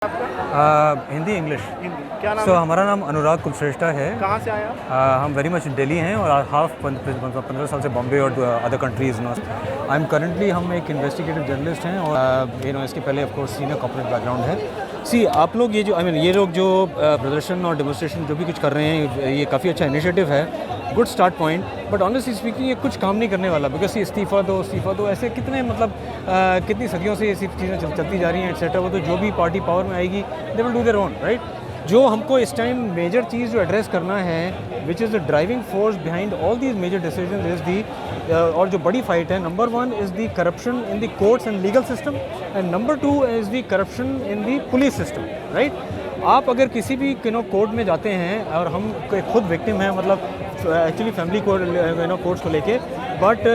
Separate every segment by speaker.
Speaker 1: Hindi English.
Speaker 2: Hindi क्या नाम
Speaker 1: सो
Speaker 2: है?
Speaker 1: हमारा नाम अनुराग कुलश्रेष्ठा है।
Speaker 2: कहाँ से आया?
Speaker 1: हम वेरी मच दिल्ली हैं और हाफ 15 साल से बॉम्बे और other countries no. I am currently हम एक इन्वेस्टिगेटिव जर्नलिस्ट हैं और इसके पहले of course senior corporate background है। सी आप लोग ये जो ये लोग जो प्रदर्शन और डेमोस्ट्रेशन जो भी कुछ कर रहे हैं ये काफ़ी अच्छा इनिशिएटिव है, good start point. But honestly speaking ये कुछ काम नहीं करने वाला, बिकॉज इस्तीफ़ा दो ऐसे कितने कितनी सदियों से ये सब चीज़ें चलती जा रही हैं एटसेट्रा। वो तो जो भी पार्टी पावर में आएगी they will do their own right. जो हमको इस टाइम मेजर चीज़ जो एड्रेस करना है which is the driving force behind all these major decision is the और जो बड़ी फाइट है, number 1 is the corruption in the courts and legal system and number 2 is the corruption in the police system right. आप अगर किसी भी court में जाते हैं और हम खुद विक्टिम हैं, मतलब एक्चुअली फैमिली कोर्ट कोर्ट्स को लेके, बट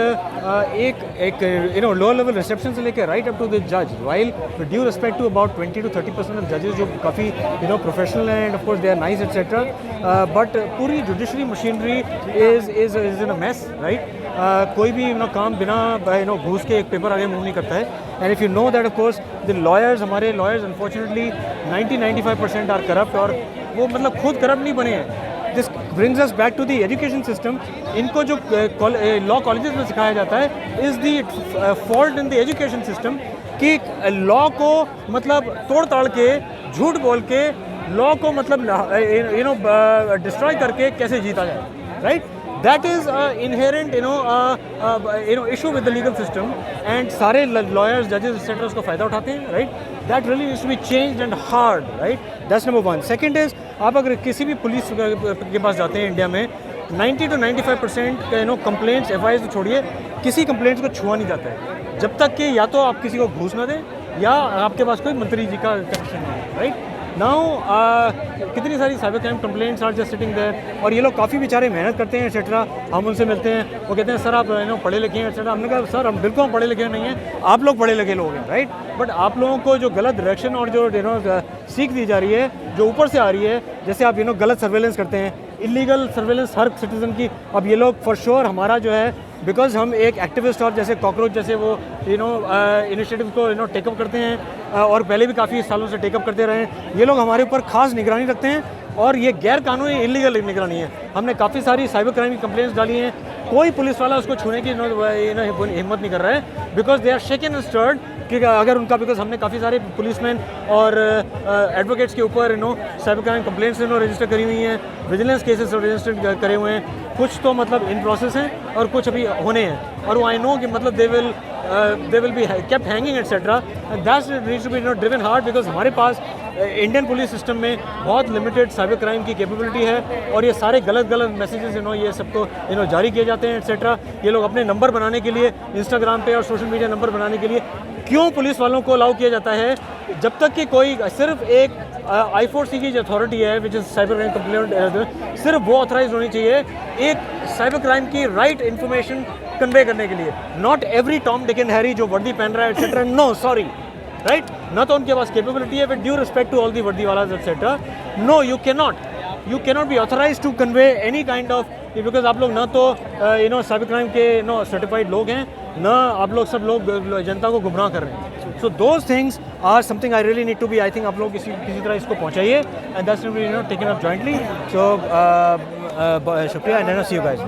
Speaker 1: एक लोअर लेवल रिसेप्शन से लेके राइट अप टू द जज, while with due respect to about 20 to 30% of जजेस जो काफ़ी प्रोफेशनल हैं and of course they are nice etcetera, but पूरी judiciary machinery is in a mess right. कोई भी काम बिना घूस के एक पेपर आगे मूव नहीं करता है। And if you know that of course the lawyers, हमारे लॉयर्स अनफॉर्चुनेटली 90-95% आर करप्ट, और वो मतलब खुद करप्ट नहीं बने हैं। This brings us back to the education system. इनको जो लॉ कॉलेजेस में सिखाया जाता है is the fault in the education system कि लॉ को मतलब तोड़ ताड़ के, झूठ बोल के, लॉ को मतलब डिस्ट्रॉय करके कैसे जीता जाए right. That is inherent issue with the legal system, and सारे lawyers, judges, etc. उसको फ़ायदा उठाते हैं right. That really needs to be changed and hard right. That's number 1. Second is आप अगर किसी भी पुलिस के पास जाते हैं इंडिया में 90 to 95% कंप्लेंट्स FIRs तो छोड़िए, किसी कंप्लेंट्स को छुआ नहीं जाता है जब तक कि या तो आप किसी को घूस ना दें या आपके पास कोई मंत्री जी का कनेक्शन है राइट। नाउ कितनी सारी cyber crime complaints are just sitting there, और ये लोग काफ़ी बेचारे मेहनत करते हैं एटसेट्रा। हम उनसे मिलते हैं, वो कहते हैं सर आप पढ़े लिखे हैं एटसेट्रा। हमने कहा सर हम बिल्कुल पढ़े लिखे नहीं हैं, आप लोग पढ़े लिखे लोग हैं राइट। बट आप लोगों को जो गलत डायरेक्शन और जो सीख दी जा रही है जो ऊपर से आ रही है, जैसे आप गलत सर्वेलेंस करते हैं, इलीगल सर्वेलेंस हर सिटीजन की। अब ये लोग फॉर श्योर हमारा जो है, बिकॉज हम एक एक्टिविस्ट और जैसे कॉकरोच जैसे वो इनिशिएटिव को टेकअप करते हैं और पहले भी काफ़ी सालों से टेकअप करते रहे हैं, ये लोग हमारे ऊपर खास निगरानी रखते हैं और ये गैर कानूनी इलीगल निगरानी है। हमने काफ़ी सारी साइबर क्राइम की कंप्लेंट्स डाली हैं, कोई पुलिस वाला उसको छूने की हिम्मत नहीं कर रहा है, because they are shaken and stirred कि अगर उनका, बिकॉज हमने काफ़ी सारे पुलिसमैन और एडवोकेट्स के ऊपर साइबर क्राइम कंप्लेंट्स रजिस्टर करी हुई हैं, विजिलेंस केसेस रजिस्टर करे हुए हैं, कुछ तो मतलब इन प्रोसेस हैं और कुछ अभी होने हैं, और वो आई नो कि मतलब they will be kept hanging etcetera. That's needs to be driven hard, because हमारे पास इंडियन पुलिस सिस्टम में बहुत लिमिटेड साइबर क्राइम की कैपेबिलिटी है और ये सारे गलत मैसेजेस ये सबको जारी किए जाते हैं एटसेट्रा। ये लोग अपने नंबर बनाने के लिए इंस्टाग्राम पे और सोशल मीडिया नंबर बनाने के लिए क्यों पुलिस वालों को अलाउ किया जाता है, जब तक कि कोई सिर्फ एक I4C की जो अथॉरिटी है which is cyber crime complaint, सिर्फ वो ऑथराइज होनी चाहिए एक साइबर क्राइम की राइट इन्फॉर्मेशन कन्वे करने के लिए। Not every Tom Dick and Harry जो वर्दी पहन रहा है एटसेट्रा, नो सॉरी राइट, ना तो उनके पास कैपेबिलिटी है with due respect to all the वर्दी वाला etcetera. No, you cannot be authorise to convey any kind of, because आप लोग ना तो साइबर क्राइम के सर्टिफाइड लोग हैं, ना आप लोग सब लोग जनता को गुमराह कर रहे हैं। So those things are something I really need to be, I think आप लोग किसी तरह इसको पहुंचाइए and that's taken up jointly. So शुक्रिया एंड सी यू गाइस।